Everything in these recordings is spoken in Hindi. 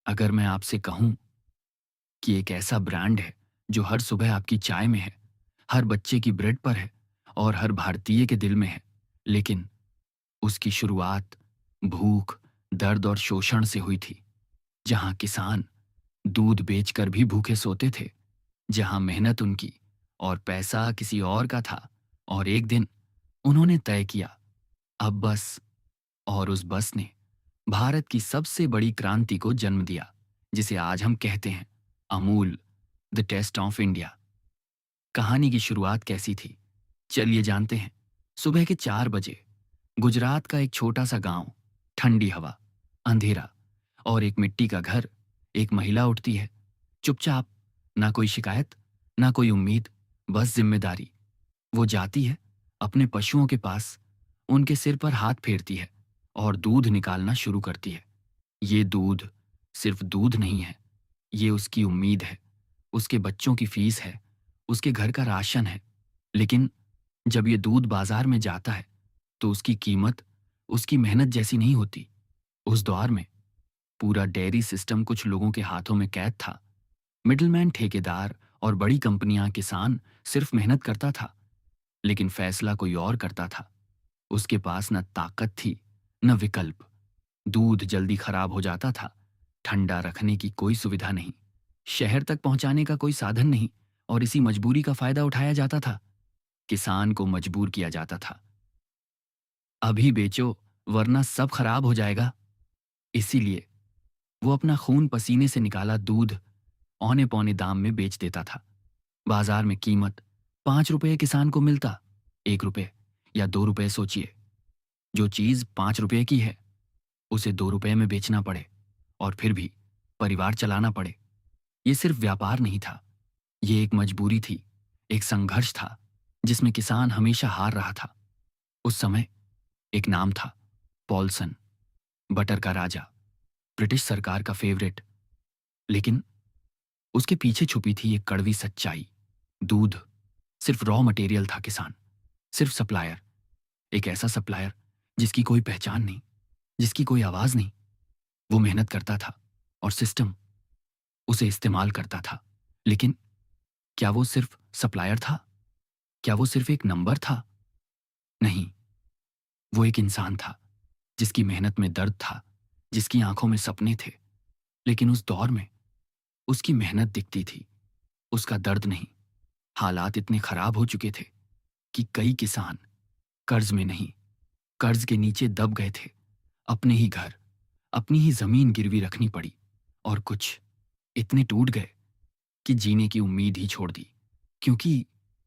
अगर मैं आपसे कहूं कि एक ऐसा ब्रांड है जो हर सुबह आपकी चाय में है, हर बच्चे की ब्रेड पर है और हर भारतीय के दिल में है, लेकिन उसकी शुरुआत भूख, दर्द और शोषण से हुई थी। जहां किसान दूध बेचकर भी भूखे सोते थे, जहां मेहनत उनकी और पैसा किसी और का था, और एक दिन उन्होंने तय किया, अब बस। और उस बस ने भारत की सबसे बड़ी क्रांति को जन्म दिया, जिसे आज हम कहते हैं Amul, the taste of India. कहानी की शुरुआत कैसी थी, चलिए जानते हैं। सुबह के 4 बजे गुजरात का एक छोटा सा गांव, ठंडी हवा, अंधेरा और एक मिट्टी का घर। एक महिला उठती है, चुपचाप, ना कोई शिकायत, ना कोई उम्मीद, बस जिम्मेदारी। वो जाती है अपने पशुओं के पास, उनके सिर पर हाथ फेरती है और दूध निकालना शुरू करती है। ये दूध सिर्फ दूध नहीं है, ये उसकी उम्मीद है, उसके बच्चों की फीस है, उसके घर का राशन है। लेकिन जब ये दूध बाजार में जाता है तो उसकी कीमत उसकी मेहनत जैसी नहीं होती। उस दौर में पूरा डेयरी सिस्टम कुछ लोगों के हाथों में कैद था। मिडलमैन, ठेकेदार और बड़ी कंपनियां। किसान सिर्फ मेहनत करता था, लेकिन फैसला कोई और करता था। उसके पास न ताकत थी, न विकल्प। दूध जल्दी खराब हो जाता था, ठंडा रखने की कोई सुविधा नहीं, शहर तक पहुंचाने का कोई साधन नहीं, और इसी मजबूरी का फायदा उठाया जाता था। किसान को मजबूर किया जाता था, अभी बेचो वरना सब खराब हो जाएगा। इसीलिए वो अपना खून पसीने से निकाला दूध औने पौने दाम में बेच देता था। बाजार में कीमत 5 रुपये किसान को मिलता, 1 रुपये या 2 रुपये, सोचिए। जो चीज 5 रुपये की है उसे 2 रुपये में बेचना पड़े, और फिर भी परिवार चलाना पड़े। ये सिर्फ व्यापार नहीं था, ये एक मजबूरी थी, एक संघर्ष था जिसमें किसान हमेशा हार रहा था। उस समय एक नाम था, पॉलसन, बटर का राजा, ब्रिटिश सरकार का फेवरेट। लेकिन उसके पीछे छुपी थी एक कड़वी सच्चाई। दूध सिर्फ रॉ मटेरियल था, किसान सिर्फ सप्लायर। एक ऐसा सप्लायर जिसकी कोई पहचान नहीं, जिसकी कोई आवाज नहीं। वो मेहनत करता था और सिस्टम उसे इस्तेमाल करता था। लेकिन क्या वो सिर्फ सप्लायर था? क्या वो सिर्फ एक नंबर था? नहीं, वो एक इंसान था, जिसकी मेहनत में दर्द था, जिसकी आंखों में सपने थे। लेकिन उस दौर में उसकी मेहनत दिखती थी, उसका दर्द नहीं। हालात इतने खराब हो चुके थे कि कई किसान कर्ज में नहीं, कर्ज के नीचे दब गए थे। अपने ही घर, अपनी ही जमीन गिरवी रखनी पड़ी, और कुछ इतने टूट गए कि जीने की उम्मीद ही छोड़ दी। क्योंकि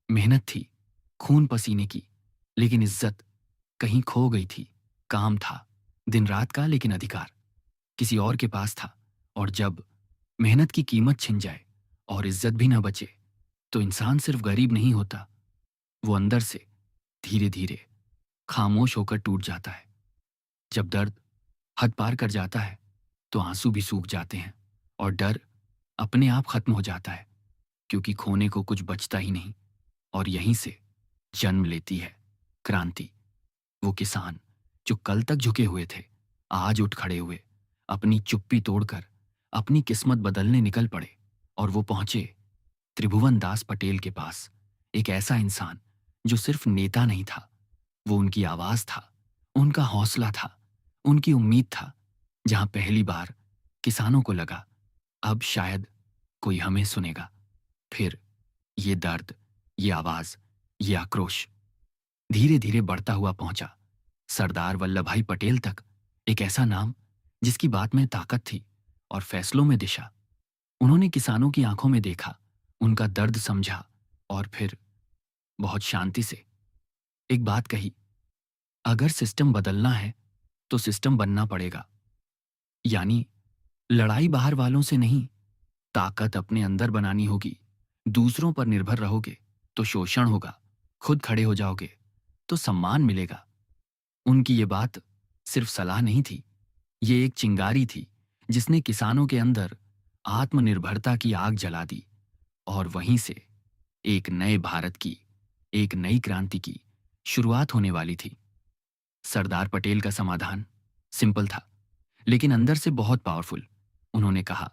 मेहनत थी, खून पसीने की, लेकिन इज्जत कहीं खो गई थी। काम था दिन रात का, लेकिन अधिकार किसी और के पास था। और जब मेहनत की कीमत छिन जाए और इज्जत भी ना बचे, तो इंसान सिर्फ गरीब नहीं होता, वो अंदर से धीरे धीरे खामोश होकर टूट जाता है। जब दर्द हद पार कर जाता है तो आंसू भी सूख जाते हैं, और डर अपने आप खत्म हो जाता है, क्योंकि खोने को कुछ बचता ही नहीं। और यहीं से जन्म लेती है क्रांति। वो किसान जो कल तक झुके हुए थे, आज उठ खड़े हुए, अपनी चुप्पी तोड़कर अपनी किस्मत बदलने निकल पड़े। और वो पहुंचे त्रिभुवन दास पटेल के पास, एक ऐसा इंसान जो सिर्फ नेता नहीं था, वो उनकी आवाज था, उनका हौसला था, उनकी उम्मीद था। जहां पहली बार किसानों को लगा, अब शायद कोई हमें सुनेगा। फिर ये दर्द, ये आवाज, ये आक्रोश धीरे धीरे बढ़ता हुआ पहुंचा सरदार वल्लभ भाई पटेल तक। एक ऐसा नाम जिसकी बात में ताकत थी और फैसलों में दिशा। उन्होंने किसानों की आंखों में देखा, उनका दर्द समझा, और फिर बहुत शांति से एक बात कही, अगर सिस्टम बदलना है तो सिस्टम बनना पड़ेगा। यानी लड़ाई बाहर वालों से नहीं, ताकत अपने अंदर बनानी होगी। दूसरों पर निर्भर रहोगे तो शोषण होगा, खुद खड़े हो जाओगे तो सम्मान मिलेगा। उनकी ये बात सिर्फ सलाह नहीं थी, ये एक चिंगारी थी जिसने किसानों के अंदर आत्मनिर्भरता की आग जला दी। और वहीं से एक नए भारत की, एक नई क्रांति की शुरुआत होने वाली थी। सरदार पटेल का समाधान सिंपल था, लेकिन अंदर से बहुत पावरफुल। उन्होंने कहा,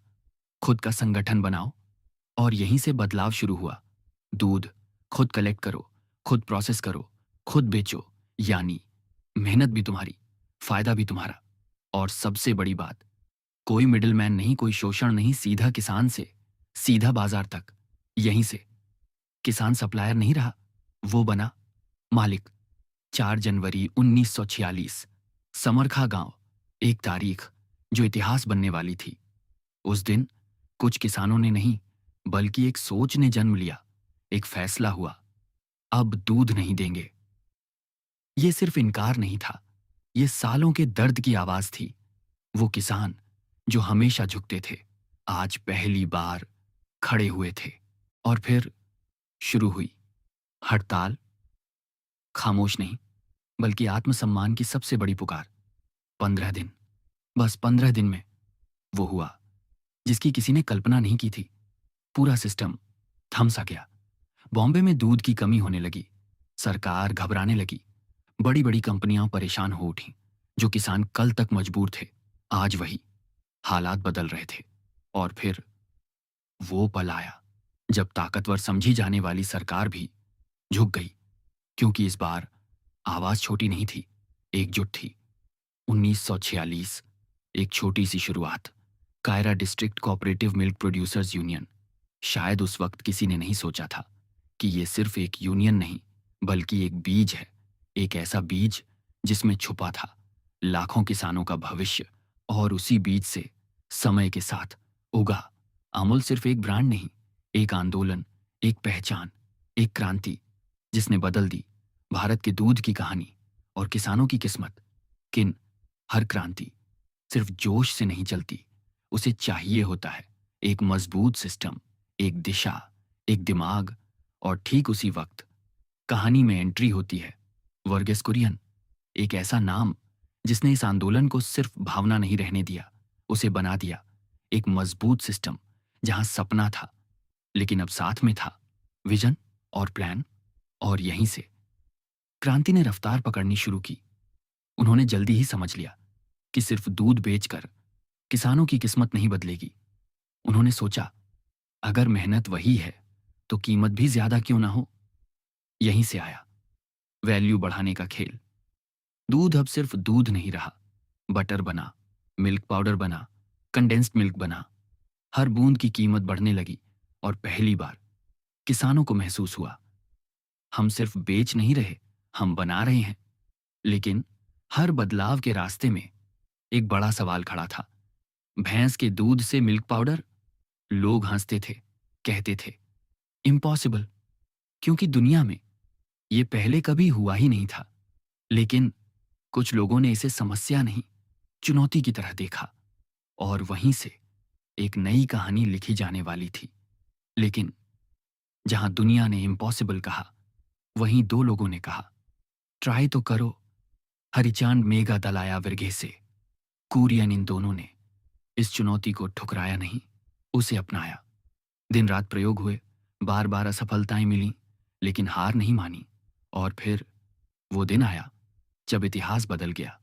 खुद का संगठन बनाओ। और यहीं से बदलाव शुरू हुआ। दूध खुद कलेक्ट करो, खुद प्रोसेस करो, खुद बेचो। यानी मेहनत भी तुम्हारी, फायदा भी तुम्हारा। और सबसे बड़ी बात, कोई मिडिलमैन नहीं, कोई शोषण नहीं, सीधा किसान से सीधा बाजार तक। यहीं से किसान सप्लायर नहीं रहा, वो बना मालिक। 4 जनवरी 1946, समरखा गांव। एक तारीख जो इतिहास बनने वाली थी। उस दिन कुछ किसानों ने नहीं, बल्कि एक सोच ने जन्म लिया। एक फैसला हुआ, अब दूध नहीं देंगे। ये सिर्फ इनकार नहीं था, ये सालों के दर्द की आवाज थी। वो किसान जो हमेशा झुकते थे, आज पहली बार खड़े हुए थे। और फिर शुरू हुई हड़ताल। खामोश नहीं, बल्कि आत्मसम्मान की सबसे बड़ी पुकार। 15 दिन, बस 15 दिन में वो हुआ जिसकी किसी ने कल्पना नहीं की थी। पूरा सिस्टम थम सा गया। बॉम्बे में दूध की कमी होने लगी, सरकार घबराने लगी, बड़ी बड़ी कंपनियां परेशान हो उठी। जो किसान कल तक मजबूर थे, आज वही। हालात बदल रहे थे। और फिर वो पल आया जब ताकतवर समझी जाने वाली सरकार भी झुक गई। क्योंकि इस बार आवाज छोटी नहीं थी, एकजुट थी। 1946, एक छोटी सी शुरुआत। Kaira district cooperative milk producers union. शायद उस वक्त किसी ने नहीं सोचा था कि ये सिर्फ एक यूनियन नहीं, बल्कि एक बीज है। एक ऐसा बीज जिसमें छुपा था लाखों किसानों का भविष्य। और उसी बीज से समय के साथ उगा अमूल। सिर्फ एक ब्रांड नहीं, एक आंदोलन, एक पहचान, एक क्रांति जिसने बदल दी भारत के दूध की कहानी और किसानों की किस्मत। किन हर क्रांति सिर्फ जोश से नहीं चलती, उसे चाहिए होता है एक मजबूत सिस्टम, एक दिशा, एक दिमाग। और ठीक उसी वक्त कहानी में एंट्री होती है वर्गीस कुरियन। एक ऐसा नाम जिसने इस आंदोलन को सिर्फ भावना नहीं रहने दिया, उसे बना दिया एक मजबूत सिस्टम। जहां सपना था, लेकिन अब साथ में था विजन और प्लान। और यहीं से क्रांति ने रफ्तार पकड़नी शुरू की। उन्होंने जल्दी ही समझ लिया कि सिर्फ दूध बेचकर किसानों की किस्मत नहीं बदलेगी। उन्होंने सोचा, अगर मेहनत वही है तो कीमत भी ज्यादा क्यों ना हो। यहीं से आया वैल्यू बढ़ाने का खेल। दूध अब सिर्फ दूध नहीं रहा, बटर बना, मिल्क पाउडर बना, कंडेंस्ड मिल्क बना। हर बूंद की कीमत बढ़ने लगी। और पहली बार किसानों को महसूस हुआ, हम सिर्फ बेच नहीं रहे, हम बना रहे हैं। लेकिन हर बदलाव के रास्ते में एक बड़ा सवाल खड़ा था। भैंस के दूध से मिल्क पाउडर? लोग हंसते थे, कहते थे इम्पॉसिबल, क्योंकि दुनिया में ये पहले कभी हुआ ही नहीं था। लेकिन कुछ लोगों ने इसे समस्या नहीं, चुनौती की तरह देखा। और वहीं से एक नई कहानी लिखी जाने वाली थी। लेकिन जहां दुनिया ने इम्पॉसिबल कहा, वहीं दो लोगों ने कहा ट्राई तो करो। हरिचांद मेघा दलाया विरघे से कुरियन, इन दोनों ने इस चुनौती को ठुकराया नहीं, उसे अपनाया। दिन रात प्रयोग हुए, बार बार असफलताएं मिली, लेकिन हार नहीं मानी। और फिर वो दिन आया जब इतिहास बदल गया।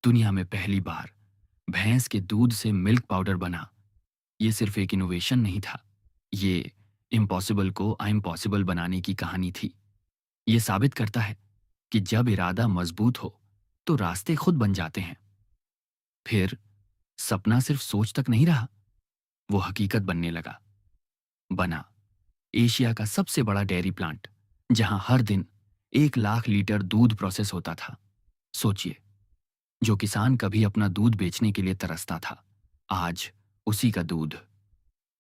दुनिया में पहली बार भैंस के दूध से मिल्क पाउडर बना। ये सिर्फ एक इनोवेशन नहीं था, ये इम्पॉसिबल को इम्पॉसिबल बनाने की कहानी थी। ये साबित करता है कि जब इरादा मजबूत हो तो रास्ते खुद बन जाते हैं। फिर सपना सिर्फ सोच तक नहीं रहा, वो हकीकत बनने लगा। बना एशिया का सबसे बड़ा डेयरी प्लांट, जहां हर दिन 1 लाख लीटर दूध प्रोसेस होता था। सोचिए, जो किसान कभी अपना दूध बेचने के लिए तरसता था, आज उसी का दूध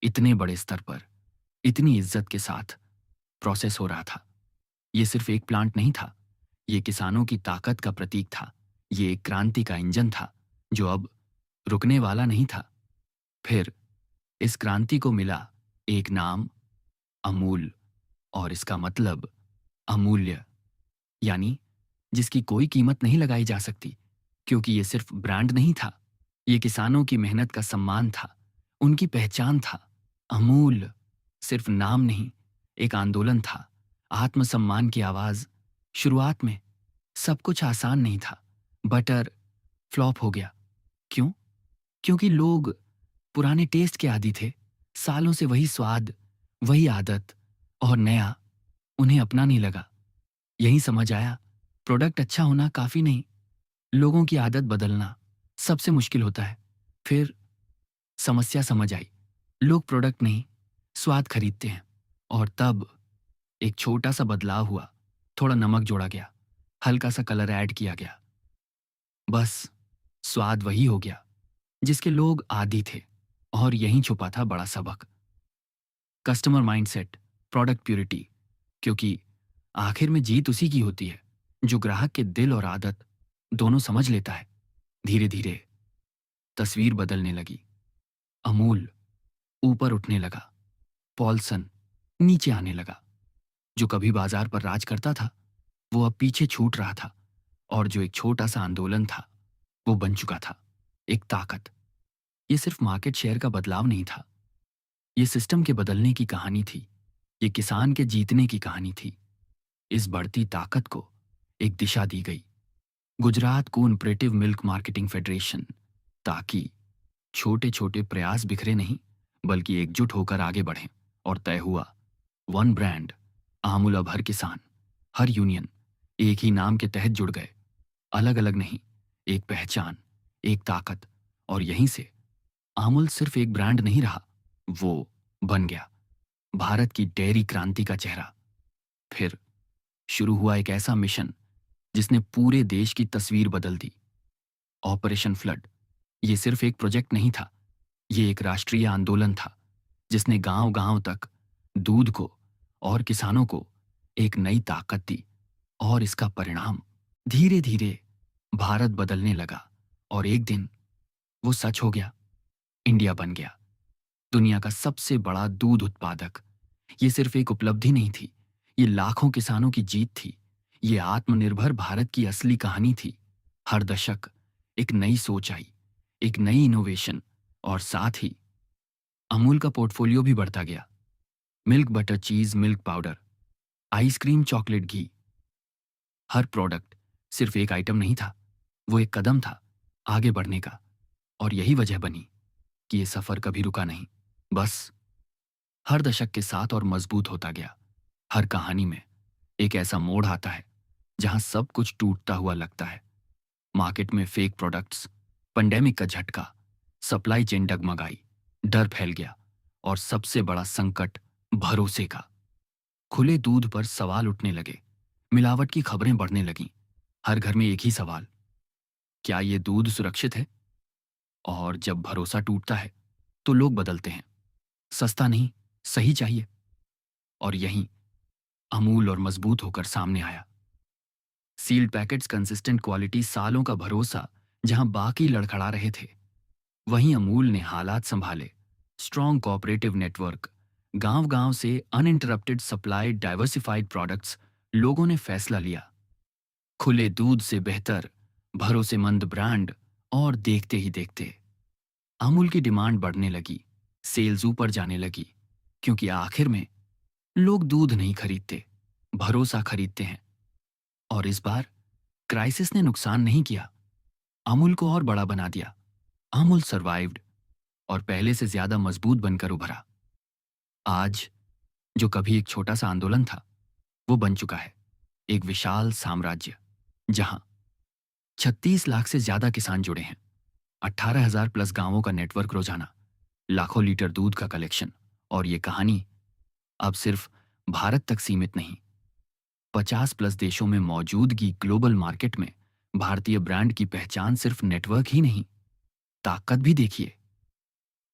इतने बड़े स्तर पर, इतनी इज्जत के साथ प्रोसेस हो रहा था। ये सिर्फ एक प्लांट नहीं था, ये किसानों की ताकत का प्रतीक था। ये एक क्रांति का इंजन था जो अब रुकने वाला नहीं था। फिर इस क्रांति को मिला एक नाम, अमूल। और इसका मतलब अमूल्य, यानी जिसकी कोई कीमत नहीं लगाई जा सकती। क्योंकि ये सिर्फ ब्रांड नहीं था, ये किसानों की मेहनत का सम्मान था, उनकी पहचान था। अमूल सिर्फ नाम नहीं, एक आंदोलन था, आत्मसम्मान की आवाज। शुरुआत में सब कुछ आसान नहीं था। बटर फ्लॉप हो गया। क्यों? क्योंकि लोग पुराने टेस्ट के आदी थे, सालों से वही स्वाद, वही आदत, और नया उन्हें अपना नहीं लगा। यही समझ आया, प्रोडक्ट अच्छा होना काफ़ी नहीं, लोगों की आदत बदलना सबसे मुश्किल होता है। फिर समस्या समझ आई, लोग प्रोडक्ट नहीं, स्वाद खरीदते हैं। और तब एक छोटा सा बदलाव हुआ, थोड़ा नमक जोड़ा गया, हल्का सा कलर ऐड किया गया, बस स्वाद वही हो गया जिसके लोग आदी थे। और यहीं छुपा था बड़ा सबक, कस्टमर माइंडसेट, प्रोडक्ट प्योरिटी। क्योंकि आखिर में जीत उसी की होती है जो ग्राहक के दिल और आदत दोनों समझ लेता है। धीरे धीरे तस्वीर बदलने लगी। अमूल ऊपर उठने लगा, पॉलसन नीचे आने लगा। जो कभी बाजार पर राज करता था वो अब पीछे छूट रहा था, और जो एक छोटा सा आंदोलन था वो बन चुका था एक ताकत। ये सिर्फ मार्केट शेयर का बदलाव नहीं था, ये सिस्टम के बदलने की कहानी थी, ये किसान के जीतने की कहानी थी। इस बढ़ती ताकत को एक दिशा दी गई, Gujarat cooperative milk marketing federation, ताकि छोटे छोटे प्रयास बिखरे नहीं बल्कि एकजुट होकर आगे बढ़ें। और तय हुआ, वन ब्रांड, आमूल। अब हर किसान, हर यूनियन एक ही नाम के तहत जुड़ गए, अलग अलग नहीं, एक पहचान, एक ताकत। और यहीं से आमूल सिर्फ एक ब्रांड नहीं रहा, वो बन गया भारत की डेयरी क्रांति का चेहरा। फिर शुरू हुआ एक ऐसा मिशन जिसने पूरे देश की तस्वीर बदल दी, ऑपरेशन फ्लड। ये सिर्फ एक प्रोजेक्ट नहीं था, ये एक राष्ट्रीय आंदोलन था जिसने गांव गांव तक दूध को और किसानों को एक नई ताकत दी। और इसका परिणाम, धीरे धीरे भारत बदलने लगा, और एक दिन वो सच हो गया, इंडिया बन गया दुनिया का सबसे बड़ा दूध उत्पादक। ये सिर्फ एक उपलब्धि नहीं थी, ये लाखों किसानों की जीत थी, ये आत्मनिर्भर भारत की असली कहानी थी। हर दशक एक नई सोच आई, एक नई इनोवेशन, और साथ ही अमूल का पोर्टफोलियो भी बढ़ता गया। Milk butter cheese, milk powder, ice cream, chocolate, घी, हर प्रोडक्ट सिर्फ एक आइटम नहीं था, वो एक कदम था आगे बढ़ने का। और यही वजह बनी कि ये सफर कभी रुका नहीं, बस हर दशक के साथ और मजबूत होता गया। हर कहानी में एक ऐसा मोड़ आता है जहां सब कुछ टूटता हुआ लगता है। मार्केट में फेक प्रोडक्ट्स, पेंडेमिक का झटका, सप्लाई चेन डगमगाई, डर फैल गया, और सबसे बड़ा संकट, भरोसे का। खुले दूध पर सवाल उठने लगे, मिलावट की खबरें बढ़ने लगीं। हर घर में एक ही सवाल, क्या ये दूध सुरक्षित है? और जब भरोसा टूटता है तो लोग बदलते हैं, सस्ता नहीं, सही चाहिए। और यहीं अमूल और मजबूत होकर सामने आया। सील्ड पैकेट्स, कंसिस्टेंट क्वालिटी, सालों का भरोसा। जहां बाकी लड़खड़ा रहे थे वहीं अमूल ने हालात संभाले। स्ट्रॉन्ग कोऑपरेटिव नेटवर्क, गांव गांव से अनइंटरप्टेड सप्लाई, डाइवर्सिफाइड प्रोडक्ट्स। लोगों ने फैसला लिया, खुले दूध से बेहतर भरोसेमंद ब्रांड। और देखते ही देखते अमूल की डिमांड बढ़ने लगी, सेल्स ऊपर जाने लगी, क्योंकि आखिर में लोग दूध नहीं खरीदते, भरोसा खरीदते हैं। और इस बार क्राइसिस ने नुकसान नहीं किया, अमूल को और बड़ा बना दिया। अमूल सर्वाइव्ड, और पहले से ज्यादा मजबूत बनकर उभरा। आज जो कभी एक छोटा सा आंदोलन था वो बन चुका है एक विशाल साम्राज्य, जहां 36 लाख से ज्यादा किसान जुड़े हैं, 18,000 प्लस गांवों का नेटवर्क रोजाना, लाखों लीटर दूध का कलेक्शन। और ये कहानी अब सिर्फ भारत तक सीमित नहीं, 50 प्लस देशों में मौजूदगी। ग्लोबल मार्केट में भारतीय ब्रांड की पहचान सिर्फ नेटवर्क ही नहीं, ताकत भी देखिए।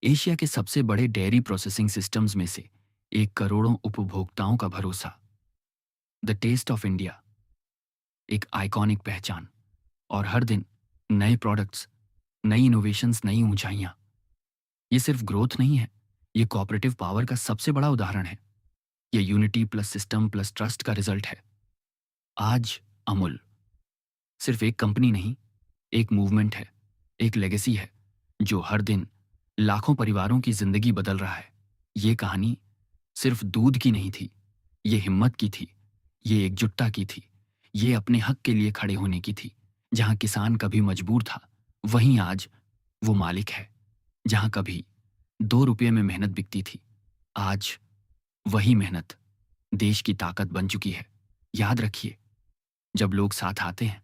एशिया के सबसे बड़े डेयरी प्रोसेसिंग सिस्टम्स में से एक, करोड़ों उपभोक्ताओं का भरोसा। द टेस्ट ऑफ इंडिया, एक आइकॉनिक पहचान। और हर दिन नए प्रोडक्ट्स, नई इनोवेशंस, नई ऊंचाइयां। ये सिर्फ ग्रोथ नहीं है, ये कोऑपरेटिव पावर का सबसे बड़ा उदाहरण है। ये unity plus system plus trust का रिजल्ट है। आज अमूल सिर्फ एक कंपनी नहीं, एक मूवमेंट है, एक लेगेसी है जो हर दिन लाखों परिवारों की जिंदगी बदल रहा है। ये कहानी सिर्फ दूध की नहीं थी, ये हिम्मत की थी, ये एकजुटता की थी, ये अपने हक के लिए खड़े होने की थी। जहां किसान कभी मजबूर था वहीं आज वो मालिक है। जहां कभी 2 रुपये में मेहनत बिकती थी। आज वही मेहनत देश की ताकत बन चुकी है। याद रखिए, जब लोग साथ आते हैं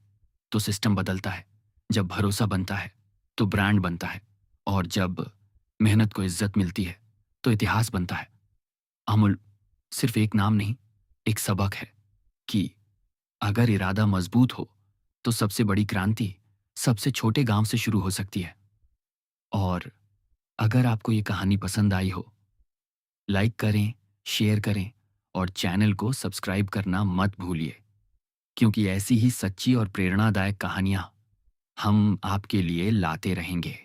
तो सिस्टम बदलता है, जब भरोसा बनता है तो ब्रांड बनता है, और जब मेहनत को इज्जत मिलती है तो इतिहास बनता है। अमूल सिर्फ एक नाम नहीं, एक सबक है कि अगर इरादा मजबूत हो तो सबसे बड़ी क्रांति सबसे छोटे गांव से शुरू हो सकती है। और अगर आपको ये कहानी पसंद आई हो, लाइक करें, शेयर करें और चैनल को सब्सक्राइब करना मत भूलिए, क्योंकि ऐसी ही सच्ची और प्रेरणादायक कहानियां हम आपके लिए लाते रहेंगे।